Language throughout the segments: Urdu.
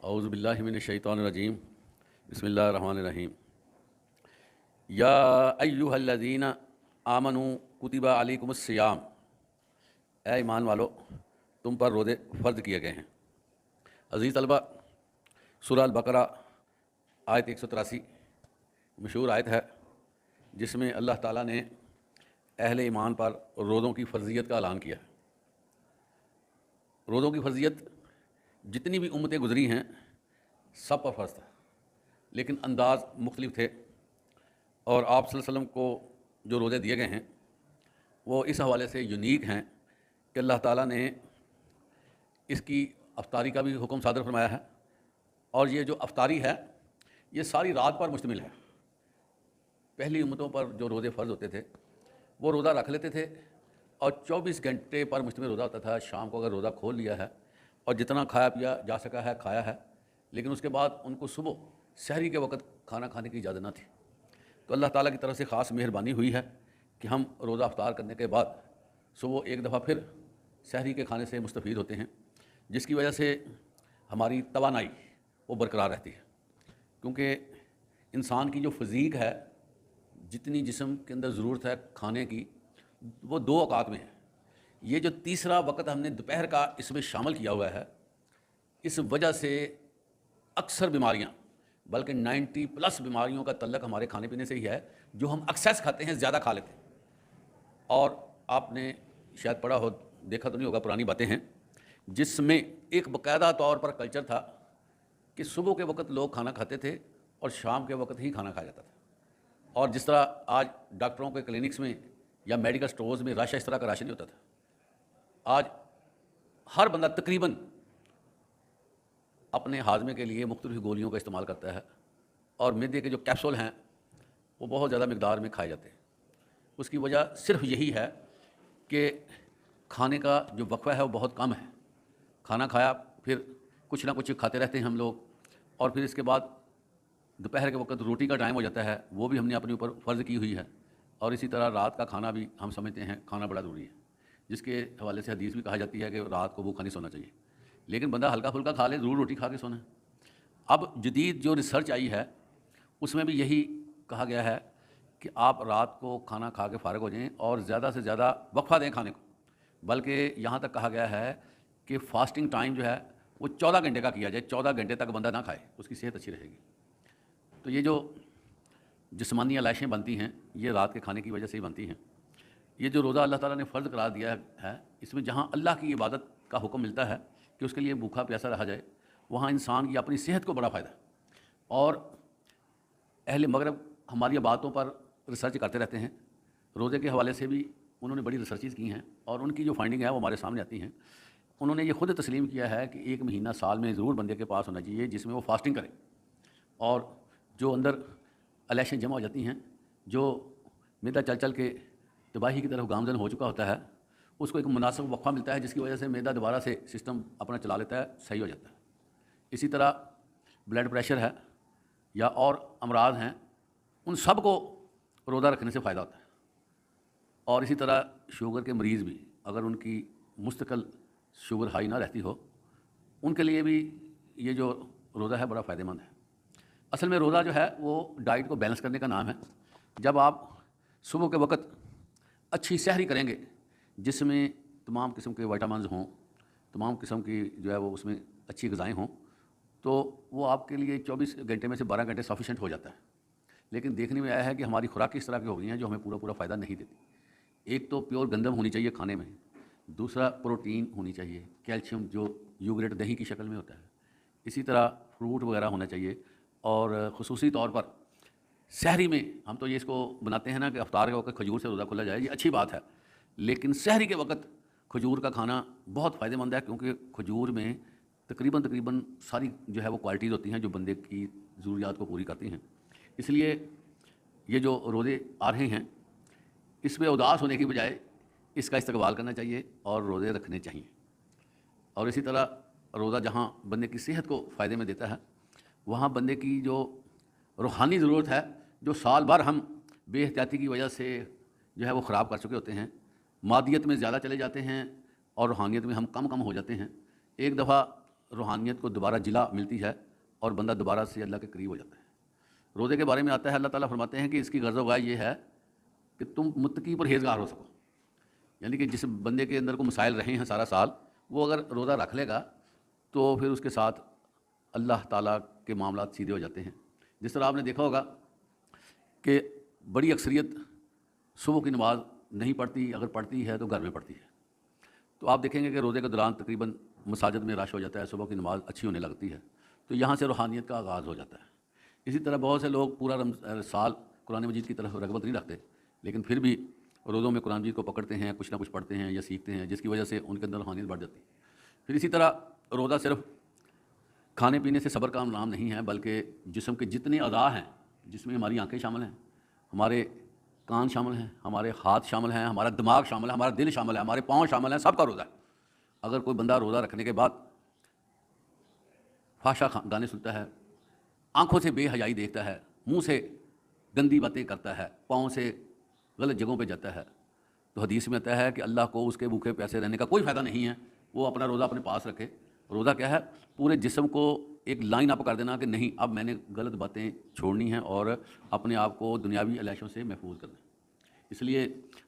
اعوذ باللہ من الشیطان الرجیم بسم اللہ الرحمن الرحیم یا ایہا الذین آمنوا کتب علیکم الصیام، اے ایمان والو تم پر روزے فرض کیے گئے ہیں۔ عزیز طلبہ، سورہ البقرہ آیت 183 مشہور آیت ہے جس میں اللہ تعالیٰ نے اہل ایمان پر روزوں کی فرضیت کا اعلان کیا ہے۔ روزوں کی فرضیت جتنی بھی امتیں گزری ہیں سب پر فرض تھا، لیکن انداز مختلف تھے، اور آپ صلی اللہ علیہ وسلم کو جو روزے دیے گئے ہیں وہ اس حوالے سے یونیک ہیں کہ اللہ تعالیٰ نے اس کی افطاری کا بھی حکم صادر فرمایا ہے، اور یہ جو افطاری ہے یہ ساری رات پر مشتمل ہے۔ پہلی امتوں پر جو روزے فرض ہوتے تھے وہ روزہ رکھ لیتے تھے اور 24 گھنٹے پر مشتمل روزہ ہوتا تھا۔ شام کو اگر روزہ کھول لیا ہے اور جتنا کھایا پیا جا سکا ہے کھایا ہے، لیکن اس کے بعد ان کو صبح سحری کے وقت کھانا کھانے کی اجازت نہ تھی۔ تو اللہ تعالیٰ کی طرف سے خاص مہربانی ہوئی ہے کہ ہم روزہ افطار کرنے کے بعد صبح ایک دفعہ پھر سحری کے کھانے سے مستفید ہوتے ہیں، جس کی وجہ سے ہماری توانائی وہ برقرار رہتی ہے، کیونکہ انسان کی جو فزیک ہے، جتنی جسم کے اندر ضرورت ہے کھانے کی، وہ 2 اوقات میں ہے۔ یہ جو تیسرا وقت ہم نے دوپہر کا اس میں شامل کیا ہوا ہے، اس وجہ سے اکثر بیماریاں، بلکہ 90+ بیماریوں کا تعلق ہمارے کھانے پینے سے ہی ہے، جو ہم ایکسیس کھاتے ہیں، زیادہ کھا لیتے ہیں۔ اور آپ نے شاید پڑھا ہو، دیکھا تو نہیں ہوگا، پرانی باتیں ہیں جس میں ایک باقاعدہ طور پر کلچر تھا کہ صبح کے وقت لوگ کھانا کھاتے تھے اور شام کے وقت ہی کھانا کھایا جاتا تھا۔ اور جس طرح آج ڈاکٹروں کے کلینکس میں یا میڈیکل سٹورز میں رش اس طرح کا رش نہیں ہوتا تھا، آج ہر بندہ تقریباً اپنے ہاضمے کے لیے مختلف گولیوں کا استعمال کرتا ہے، اور معدے کے جو کیپسول ہیں وہ بہت زیادہ مقدار میں کھائے جاتے ہیں۔ اس کی وجہ صرف یہی ہے کہ کھانے کا جو وقفہ ہے وہ بہت کم ہے۔ کھانا کھایا پھر کچھ نہ کچھ کھاتے رہتے ہیں ہم لوگ، اور پھر اس کے بعد دوپہر کے وقت روٹی کا ٹائم ہو جاتا ہے، وہ بھی ہم نے اپنے اوپر فرض کی ہوئی ہے، اور اسی طرح رات کا کھانا بھی ہم سمجھتے ہیں کھانا بڑا ضروری ہے، جس کے حوالے سے حدیث بھی کہا جاتی ہے کہ رات کو بھوکا نہیں سونا چاہیے، لیکن بندہ ہلکا پھلکا کھا لے، ضرور روٹی کھا کے سونا ہے۔ اب جدید جو ریسرچ آئی ہے اس میں بھی یہی کہا گیا ہے کہ آپ رات کو کھانا کھا کے فارغ ہو جائیں اور زیادہ سے زیادہ وقفہ دیں کھانے کو، بلکہ یہاں تک کہا گیا ہے کہ فاسٹنگ ٹائم جو ہے وہ 14 گھنٹے کا کیا جائے، 14 گھنٹے تک بندہ نہ کھائے، اس کی صحت اچھی رہے گی۔ تو یہ جو جسمانی علائشیں بنتی ہیں یہ رات کے کھانے کی وجہ سے ہی بنتی ہیں۔ یہ جو روزہ اللہ تعالیٰ نے فرض قرار دیا ہے، اس میں جہاں اللہ کی عبادت کا حکم ملتا ہے کہ اس کے لیے بھوکا پیاسا رہا جائے، وہاں انسان کی اپنی صحت کو بڑا فائدہ ہے۔ اور اہل مغرب ہماری باتوں پر ریسرچ کرتے رہتے ہیں، روزے کے حوالے سے بھی انہوں نے بڑی ریسرچز کی ہیں، اور ان کی جو فائنڈنگ ہے وہ ہمارے سامنے آتی ہیں۔ انہوں نے یہ خود تسلیم کیا ہے کہ 1 مہینہ سال میں ضرور بندے کے پاس ہونا چاہیے جس میں وہ فاسٹنگ کرے، اور جو اندر علائشیں جمع ہو جاتی ہیں، جو معدہ چل چل کے تباہی کی طرف گامزن ہو چکا ہوتا ہے، اس کو ایک مناسب وقفہ ملتا ہے جس کی وجہ سے معدہ دوبارہ سے سسٹم اپنا چلا لیتا ہے، صحیح ہو جاتا ہے۔ اسی طرح بلڈ پریشر ہے یا اور امراض ہیں، ان سب کو روزہ رکھنے سے فائدہ ہوتا ہے۔ اور اسی طرح شوگر کے مریض بھی، اگر ان کی مستقل شوگر ہائی نہ رہتی ہو، ان کے لیے بھی یہ جو روزہ ہے بڑا فائدہ مند ہے۔ اصل میں روزہ جو ہے وہ ڈائٹ کو بیلنس کرنے کا نام ہے۔ جب آپ صبح کے وقت اچھی سحری کریں گے جس میں تمام قسم کے وائٹامنز ہوں، تمام قسم کی جو ہے وہ اس میں اچھی غذائیں ہوں، تو وہ آپ کے لیے 24 گھنٹے میں سے 12 گھنٹے سفیشینٹ ہو جاتا ہے۔ لیکن دیکھنے میں آیا ہے کہ ہماری خوراک اس طرح کی ہو گئی ہیں جو ہمیں پورا فائدہ نہیں دیتی۔ ایک تو پیور گندم ہونی چاہیے کھانے میں، دوسرا پروٹین ہونی چاہیے، کیلشیم جو یوگریٹ دہی کی شکل میں ہوتا ہے، اسی طرح فروٹ وغیرہ ہونا چاہیے، اور خصوصی طور پر سحری میں ہم تو یہ اس کو بناتے ہیں نا کہ افطار کے وقت کھجور سے روزہ کھولا جائے، یہ اچھی بات ہے، لیکن سحری کے وقت کھجور کا کھانا بہت فائدہ مند ہے، کیونکہ کھجور میں تقریباً ساری جو ہے وہ کوالٹیز ہوتی ہیں جو بندے کی ضروریات کو پوری کرتی ہیں۔ اس لیے یہ جو روزے آ رہے ہیں اس میں اداس ہونے کی بجائے اس کا استقبال کرنا چاہیے اور روزے رکھنے چاہیے۔ اور اسی طرح روزہ جہاں بندے کی صحت کو فائدے میں دیتا ہے، وہاں بندے کی جو روحانی ضرورت ہے، جو سال بھر ہم بے احتیاطی کی وجہ سے جو ہے وہ خراب کر چکے ہوتے ہیں، مادیت میں زیادہ چلے جاتے ہیں اور روحانیت میں ہم کم ہو جاتے ہیں۔ ایک دفعہ روحانیت کو دوبارہ جلا ملتی ہے اور بندہ دوبارہ سے اللہ کے قریب ہو جاتا ہے۔ روزے کے بارے میں آتا ہے، اللہ تعالیٰ فرماتے ہیں کہ اس کی غرض و غایہ یہ ہے کہ تم متقی پرہیزگار ہو سکو، یعنی کہ جس بندے کے اندر کو مسائل رہے ہیں سارا سال، وہ اگر روزہ رکھ لے گا تو پھر اس کے ساتھ اللہ تعالیٰ کے معاملات سیدھے ہو جاتے ہیں۔ جس طرح آپ نے دیکھا ہوگا کہ بڑی اکثریت صبح کی نماز نہیں پڑھتی، اگر پڑھتی ہے تو گھر میں پڑھتی ہے، تو آپ دیکھیں گے کہ روزے کے دوران تقریباً مساجد میں رش ہو جاتا ہے، صبح کی نماز اچھی ہونے لگتی ہے، تو یہاں سے روحانیت کا آغاز ہو جاتا ہے۔ اسی طرح بہت سے لوگ پورا سال قرآن مجید کی طرف رغبت نہیں رکھتے، لیکن پھر بھی روزوں میں قرآن مجید کو پکڑتے ہیں، کچھ نہ کچھ پڑھتے ہیں یا سیکھتے ہیں، جس کی وجہ سے ان کے اندر روحانیت بڑھ جاتی ہے۔ پھر اسی طرح روزہ صرف کھانے پینے سے صبر کا نام نہیں ہے، بلکہ جسم کے جتنے اعضاء ہیں، جس میں ہماری آنکھیں شامل ہیں، ہمارے کان شامل ہیں، ہمارے ہاتھ شامل ہیں، ہمارا دماغ شامل ہے، ہمارا دل شامل ہے، ہمارے پاؤں شامل ہیں، سب کا روزہ ہے۔ اگر کوئی بندہ روزہ رکھنے کے بعد فحشا گانے سنتا ہے، آنکھوں سے بے حیائی دیکھتا ہے، منہ سے گندی باتیں کرتا ہے، پاؤں سے غلط جگہوں پہ جاتا ہے، تو حدیث میں آتا ہے کہ اللہ کو اس کے بھوکے پیسے رہنے کا کوئی فائدہ نہیں ہے، وہ اپنا روزہ اپنے پاس رکھے۔ روزہ کیا ہے؟ پورے جسم کو ایک لائن اپ کر دینا کہ نہیں، اب میں نے غلط باتیں چھوڑنی ہیں اور اپنے آپ کو دنیاوی علیشوں سے محفوظ کرنا ہے۔ اس لیے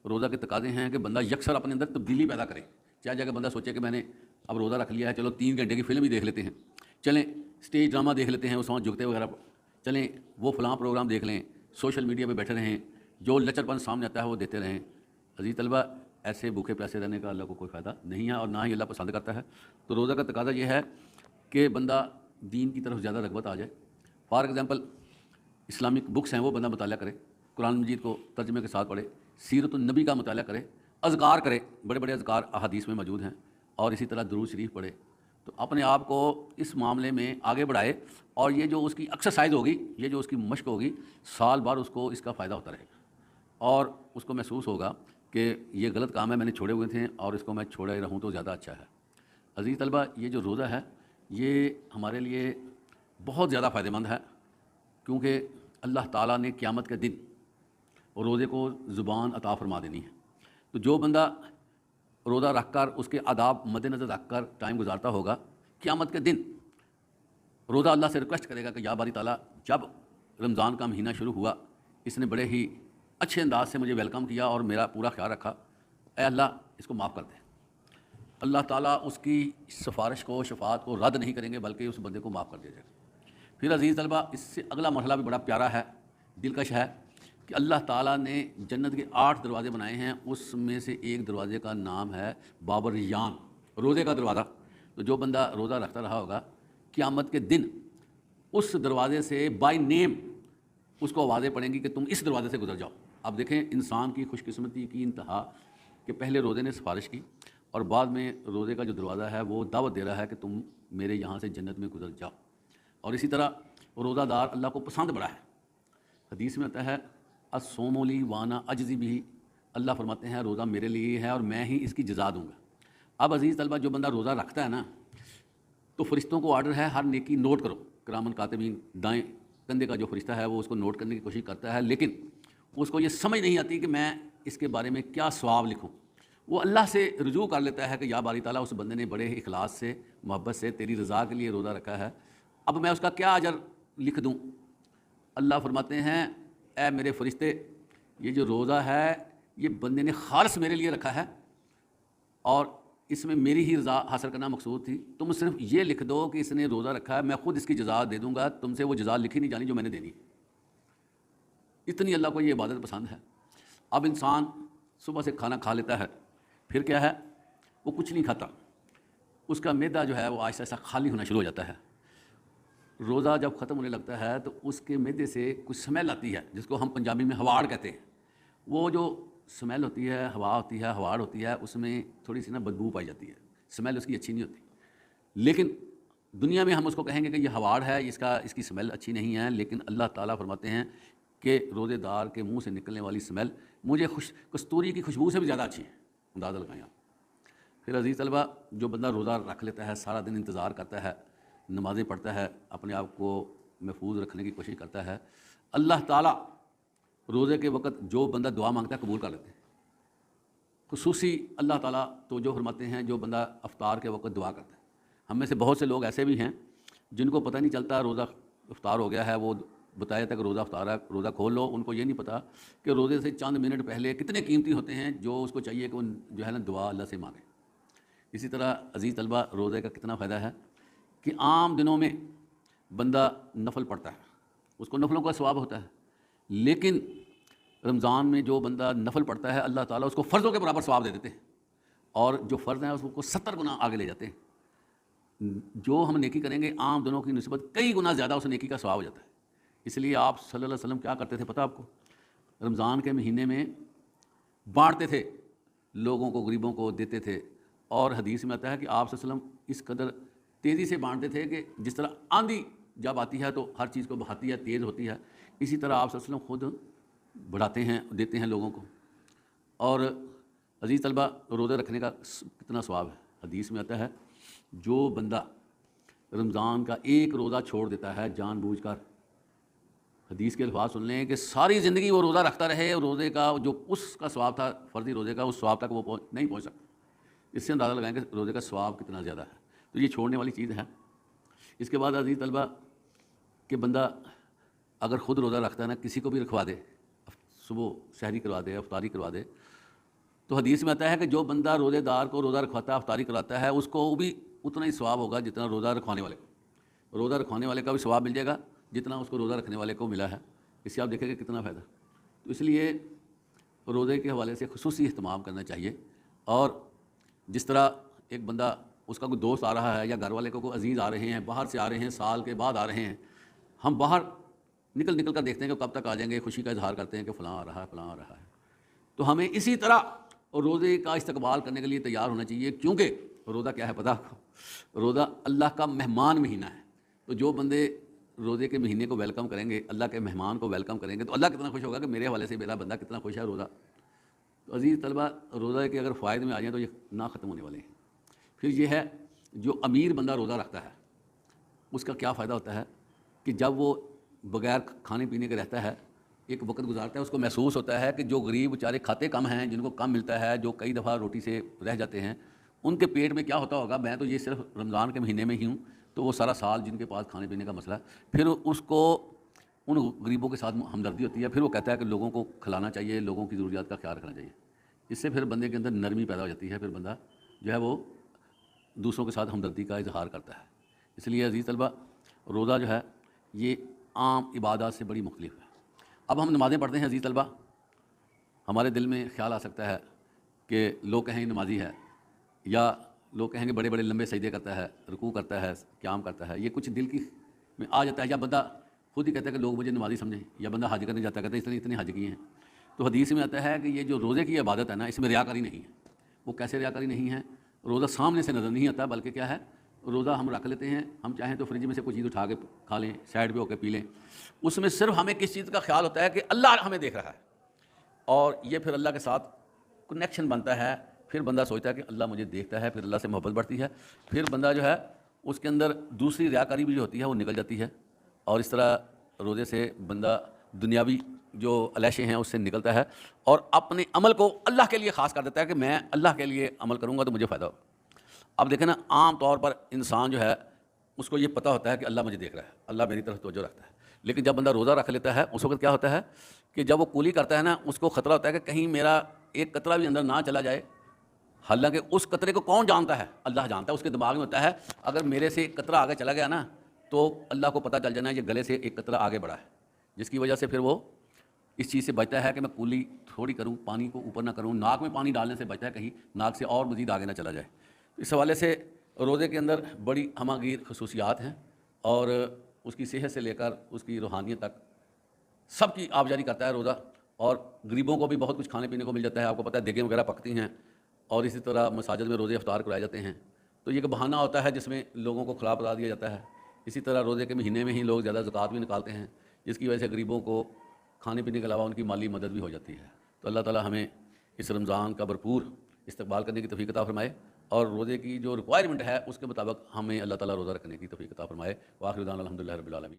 روزہ کے تقاضے ہیں کہ بندہ یکسر اپنے اندر تبدیلی پیدا کرے۔ چاہے جا کے بندہ سوچے کہ میں نے اب روزہ رکھ لیا ہے، چلو 3 گھنٹے کی فلم ہی دیکھ لیتے ہیں، چلیں اسٹیج ڈرامہ دیکھ لیتے ہیں، اس وقت جھکتے وغیرہ، چلیں وہ فلاں پروگرام دیکھ لیں، سوشل میڈیا پہ بیٹھے رہیں، جو لچر پن سامنے آتا ہے وہ دیتے رہیں۔ عزیز طلبہ، ایسے بھوکے پیاسے رہنے کا اللہ کو کوئی فائدہ نہیں ہے اور نہ ہی اللہ پسند کرتا ہے۔ تو روزہ کا تقاضا یہ ہے کہ بندہ دین کی طرف زیادہ رغبت آ جائے۔ فار ایگزامپل اسلامک بکس ہیں وہ بندہ مطالعہ کرے، قرآن مجید کو ترجمے کے ساتھ پڑھے، سیرت النبی کا مطالعہ کرے، اذکار کرے، بڑے بڑے اذکار احادیث میں موجود ہیں، اور اسی طرح درود شریف پڑھے، تو اپنے آپ کو اس معاملے میں آگے بڑھائے، اور یہ جو اس کی ایکسرسائز ہوگی، یہ جو اس کی مشق ہوگی، سال بھر اس کو اس کا فائدہ ہوتا رہے گا، اور اس کو محسوس ہوگا کہ یہ غلط کام ہے، میں نے چھوڑے ہوئے تھے اور اس کو میں چھوڑے رہوں تو زیادہ اچھا ہے۔ عزیز طلبہ، یہ جو روزہ ہے یہ ہمارے لیے بہت زیادہ فائدہ مند ہے، کیونکہ اللہ تعالیٰ نے قیامت کے دن روزے کو زبان عطا فرما دینی ہے۔ تو جو بندہ روزہ رکھ کر اس کے آداب مد نظر رکھ کر ٹائم گزارتا ہوگا، قیامت کے دن روزہ اللہ سے ریکویسٹ کرے گا کہ یا باری تعالیٰ، جب رمضان کا مہینہ شروع ہوا اس نے بڑے ہی اچھے انداز سے مجھے ویلکم کیا اور میرا پورا خیال رکھا، اے اللہ اس کو معاف کر دے۔ اللہ تعالیٰ اس کی سفارش کو، شفاعت کو رد نہیں کریں گے، بلکہ اس بندے کو معاف کر دیا جائے گا۔ پھر عزیز طلبہ، اس سے اگلا مرحلہ بھی بڑا پیارا ہے، دلکش ہے، کہ اللہ تعالیٰ نے جنت کے 8 دروازے بنائے ہیں، اس میں سے ایک دروازے کا نام ہے باب الریان، روزے کا دروازہ۔ تو جو بندہ روزہ رکھتا رہا ہوگا، قیامت کے دن اس دروازے سے بائی نیم اس کو آوازیں پڑیں گی کہ تم اس دروازے سے گزر جاؤ۔ اب دیکھیں انسان کی خوش قسمتی کی انتہا کہ پہلے روزے نے سفارش کی، اور بعد میں روزے کا جو دروازہ ہے وہ دعوت دے رہا ہے کہ تم میرے یہاں سے جنت میں گزر جاؤ۔ اور اسی طرح روزہ دار اللہ کو پسند بڑا ہے۔ حدیث میں آتا ہے الصوم لی وانا اجزی بھی، اللہ فرماتے ہیں روزہ میرے لیے ہے اور میں ہی اس کی جزا دوں گا۔ اب عزیز طلبہ، جو بندہ روزہ رکھتا ہے نا، تو فرشتوں کو آرڈر ہے ہر نیکی نوٹ کرو، کرامن کاتبین، دائیں کندھے کا جو فرشتہ ہے وہ اس کو نوٹ کرنے کی کوشش کرتا ہے، لیکن اس کو یہ سمجھ نہیں آتی کہ میں اس کے بارے میں کیا ثواب لکھوں۔ وہ اللہ سے رجوع کر لیتا ہے کہ یا باری تعالیٰ، اس بندے نے بڑے اخلاص سے، محبت سے تیری رضا کے لیے روزہ رکھا ہے، اب میں اس کا کیا اجر لکھ دوں۔ اللہ فرماتے ہیں اے میرے فرشتے، یہ جو روزہ ہے یہ بندے نے خالص میرے لیے رکھا ہے اور اس میں میری ہی رضا حاصل کرنا مقصود تھی، تم صرف یہ لکھ دو کہ اس نے روزہ رکھا ہے، میں خود اس کی جزا دے دوں گا، تم سے وہ جزا لکھی نہیں جانی جو میں نے دینی۔ اتنی اللہ کو یہ عبادت پسند ہے۔ اب انسان صبح سے کھانا کھا لیتا ہے، پھر کیا ہے، وہ کچھ نہیں کھاتا، اس کا معدہ جو ہے وہ آہستہ آہستہ خالی ہونا شروع ہو جاتا ہے۔ روزہ جب ختم ہونے لگتا ہے تو اس کے معدے سے کچھ سمیل آتی ہے، جس کو ہم پنجابی میں ہواڑ کہتے ہیں۔ وہ جو سمیل ہوتی ہے، ہوا ہوتی ہے، ہواڑ ہوتی ہے، اس میں تھوڑی سی بدبو پائی جاتی ہے، سمیل اس کی اچھی نہیں ہوتی۔ لیکن دنیا میں ہم اس کو کہیں گے کہ یہ ہواڑ ہے، اس کی سمیل اچھی نہیں ہے، لیکن اللہ تعالیٰ فرماتے ہیں کہ روزے دار کے منہ سے نکلنے والی سمیل مجھے کستوری کی خوشبو سے بھی زیادہ اچھی ہے۔ اندازہ لگائیں آپ۔ پھر عزیز طلبہ، جو بندہ روزہ رکھ لیتا ہے، سارا دن انتظار کرتا ہے، نمازیں پڑھتا ہے، اپنے آپ کو محفوظ رکھنے کی کوشش کرتا ہے، اللہ تعالیٰ روزے کے وقت جو بندہ دعا مانگتا ہے قبول کر لیتے ہیں۔ خصوصی اللہ تعالیٰ توجہ فرماتے ہیں جو بندہ افطار کے وقت دعا کرتا ہے۔ ہم میں سے بہت سے لوگ ایسے بھی ہیں جن کو پتہ نہیں چلتا روزہ افطار ہو گیا ہے، وہ بتایا تھا کہ روزہ افطار ہے، روزہ کھول لو، ان کو یہ نہیں پتہ کہ روزے سے چند منٹ پہلے کتنے قیمتی ہوتے ہیں جو اس کو چاہیے کہ وہ جو ہے نا دعا اللہ سے مانگے۔ اسی طرح عزیز طلبہ، روزے کا کتنا فائدہ ہے کہ عام دنوں میں بندہ نفل پڑھتا ہے، اس کو نفلوں کا ثواب ہوتا ہے، لیکن رمضان میں جو بندہ نفل پڑھتا ہے اللہ تعالیٰ اس کو فرضوں کے برابر ثواب دے دیتے ہیں، اور جو فرض ہیں اس کو 70 گنا آگے لے جاتے ہیں۔ جو ہم نیکی کریں گے عام دنوں کی نسبت کئی گنا زیادہ اس نیکی کا ثواب ہو جاتا ہے۔ اس لیے آپ صلی اللہ علیہ وسلم کیا کرتے تھے پتہ آپ کو؟ رمضان کے مہینے میں بانٹتے تھے، لوگوں کو، غریبوں کو دیتے تھے، اور حدیث میں آتا ہے کہ آپ صلی اللہ علیہ وسلم اس قدر تیزی سے بانٹتے تھے کہ جس طرح آندھی جب آتی ہے تو ہر چیز کو بہاتی ہے، تیز ہوتی ہے، اسی طرح آپ صلی اللہ علیہ وسلم خود بڑھاتے ہیں، دیتے ہیں لوگوں کو۔ اور عزیز طلبہ، روزے رکھنے کا کتنا ثواب ہے، حدیث میں آتا ہے جو بندہ رمضان کا ایک روزہ چھوڑ دیتا ہے جان بوجھ کر، حدیث کے الفاظ سن لیں کہ ساری زندگی وہ روزہ رکھتا رہے، روزے کا جو اس کا ثواب تھا فرضی روزے کا، اس ثواب تک وہ نہیں پہنچ سکتا۔ اس سے اندازہ لگائیں کہ روزے کا ثواب کتنا زیادہ ہے، تو یہ چھوڑنے والی چیز ہے۔ اس کے بعد عزیز طلبہ کہ بندہ اگر خود روزہ رکھتا ہے نا، کسی کو بھی رکھوا دے، صبح سحری کروا دے، افطاری کروا دے، تو حدیث میں آتا ہے کہ جو بندہ روزے دار کو روزہ رکھواتا ہے، افطاری کراتا ہے، اس کو بھی اتنا ہی ثواب ہوگا جتنا روزہ رکھوانے والے کو۔ روزہ رکھوانے والے کا بھی ثواب مل جائے گا جتنا اس کو روزہ رکھنے والے کو ملا ہے۔ اس سے آپ دیکھیں کہ کتنا فائدہ۔ تو اس لیے روزے کے حوالے سے خصوصی اہتمام کرنا چاہیے، اور جس طرح ایک بندہ، اس کا کوئی دوست آ رہا ہے یا گھر والے کو کوئی عزیز آ رہے ہیں، باہر سے آ رہے ہیں، سال کے بعد آ رہے ہیں، ہم باہر نکل کر دیکھتے ہیں کہ کب تک آ جائیں گے، خوشی کا اظہار کرتے ہیں کہ فلاں آ رہا ہے، فلاں آ رہا ہے۔ تو ہمیں اسی طرح روزے کا استقبال کرنے کے لیے تیار ہونا چاہیے، کیونکہ روزہ کیا ہے پتہ آپ کو؟ روزہ اللہ کا مہمان مہینہ ہے۔ تو جو بندے روزے کے مہینے کو ویلکم کریں گے، اللہ کے مہمان کو ویلکم کریں گے، تو اللہ کتنا خوش ہوگا کہ میرے حوالے سے میرا بندہ کتنا خوش ہے روزہ۔ تو عزیز طلبہ، روزہ کے اگر فوائد میں آ جائیں تو یہ نہ ختم ہونے والے ہیں۔ پھر یہ ہے جو امیر بندہ روزہ رکھتا ہے اس کا کیا فائدہ ہوتا ہے کہ جب وہ بغیر کھانے پینے کے رہتا ہے، ایک وقت گزارتا ہے، اس کو محسوس ہوتا ہے کہ جو غریب بیچارے کھاتے کم ہیں، جن کو کم ملتا ہے، جو کئی دفعہ روٹی سے رہ جاتے ہیں، ان کے پیٹ میں کیا ہوتا ہوگا، میں تو یہ صرف رمضان کے مہینے میں ہی ہوں، تو وہ سارا سال جن کے پاس کھانے پینے کا مسئلہ ہے، پھر اس کو ان غریبوں کے ساتھ ہمدردی ہوتی ہے، پھر وہ کہتا ہے کہ لوگوں کو کھلانا چاہیے، لوگوں کی ضروریات کا خیال رکھنا چاہیے۔ اس سے پھر بندے کے اندر نرمی پیدا ہو جاتی ہے، پھر بندہ جو ہے وہ دوسروں کے ساتھ ہمدردی کا اظہار کرتا ہے۔ اس لیے عزیز طلبہ، روزہ جو ہے یہ عام عبادات سے بڑی مختلف ہے۔ اب ہم نمازیں پڑھتے ہیں عزیز طلبہ، ہمارے دل میں خیال آ سکتا ہے کہ لوگ کہیں نمازی ہے، یا لوگ کہیں گے بڑے بڑے لمبے سجدے کرتا ہے، رکوع کرتا ہے، قیام کرتا ہے، یہ کچھ دل کی میں آ جاتا ہے، یا بندہ خود ہی کہتا ہے کہ لوگ مجھے نمازی سمجھیں، یا بندہ حج کرنے جاتا ہے کہتا ہے اتنے حج کیے ہیں۔ تو حدیث میں آتا ہے کہ یہ جو روزے کی عبادت ہے نا، اس میں ریاکاری نہیں ہے۔ وہ کیسے ریاکاری نہیں ہے؟ روزہ سامنے سے نظر نہیں آتا، بلکہ کیا ہے، روزہ ہم رکھ لیتے ہیں، ہم چاہیں تو فریج میں سے کوئی چیز اٹھا کے کھا لیں، سائڈ پہ ہو کے پی لیں، اس میں صرف ہمیں کس چیز کا خیال ہوتا ہے کہ اللہ ہمیں دیکھ رہا ہے، اور یہ پھر اللہ کے ساتھ کنیکشن بنتا ہے، پھر بندہ سوچتا ہے کہ اللہ مجھے دیکھتا ہے، پھر اللہ سے محبت بڑھتی ہے، پھر بندہ جو ہے اس کے اندر دوسری ریاکاری بھی جو ہوتی ہے وہ نکل جاتی ہے، اور اس طرح روزے سے بندہ دنیاوی جو علیشے ہیں اس سے نکلتا ہے، اور اپنے عمل کو اللہ کے لیے خاص کر دیتا ہے کہ میں اللہ کے لیے عمل کروں گا تو مجھے فائدہ ہوگا۔ اب دیکھیں نا، عام طور پر انسان جو ہے اس کو یہ پتہ ہوتا ہے کہ اللہ مجھے دیکھ رہا ہے، اللہ میری طرف توجہ رکھتا ہے، لیکن جب بندہ روزہ رکھ لیتا ہے اس وقت کیا ہوتا ہے کہ جب وہ کولی کرتا ہے نا، اس کو خطرہ ہوتا ہے کہ کہیں میرا ایک قطرہ بھی اندر نہ چلا جائے، حالانکہ اس قطرے کو کون جانتا ہے؟ اللہ جانتا ہے۔ اس کے دماغ میں ہوتا ہے اگر میرے سے ایک قطرہ آگے چلا گیا نا تو اللہ کو پتہ چل جانا ہے یہ گلے سے ایک قطرہ آگے بڑھا ہے، جس کی وجہ سے پھر وہ اس چیز سے بچتا ہے کہ میں کولی تھوڑی کروں، پانی کو اوپر نہ کروں، ناک میں پانی ڈالنے سے بچتا ہے کہیں ناک سے اور مزید آگے نہ چلا جائے۔ اس حوالے سے روزے کے اندر بڑی ہمہ گیر خصوصیات ہیں، اور اس کی صحت سے لے کر اس کی روحانیت تک سب کی آبجاری کرتا ہے روزہ، اور غریبوں کو بھی بہت کچھ کھانے پینے کو مل جاتا ہے۔ آپ کو پتہ ہے دیگیں وغیرہ پکتی ہیں، اور اسی طرح مساجد میں روزے افطار کرائے جاتے ہیں، تو یہ ایک بہانہ ہوتا ہے جس میں لوگوں کو کھلا پلا دیا جاتا ہے۔ اسی طرح روزے کے مہینے میں ہی لوگ زیادہ زکوٰۃ بھی نکالتے ہیں، جس کی وجہ سے غریبوں کو کھانے پینے کے علاوہ ان کی مالی مدد بھی ہو جاتی ہے۔ تو اللہ تعالیٰ ہمیں اس رمضان کا بھرپور استقبال کرنے کی توفیق عطا فرمائے، اور روزے کی جو ریکوائرمنٹ ہے اس کے مطابق ہمیں اللہ تعالیٰ روزہ رکھنے کی توفیق عطا فرمائے۔ وآخر دعوانا الحمدللہ رب العالمین۔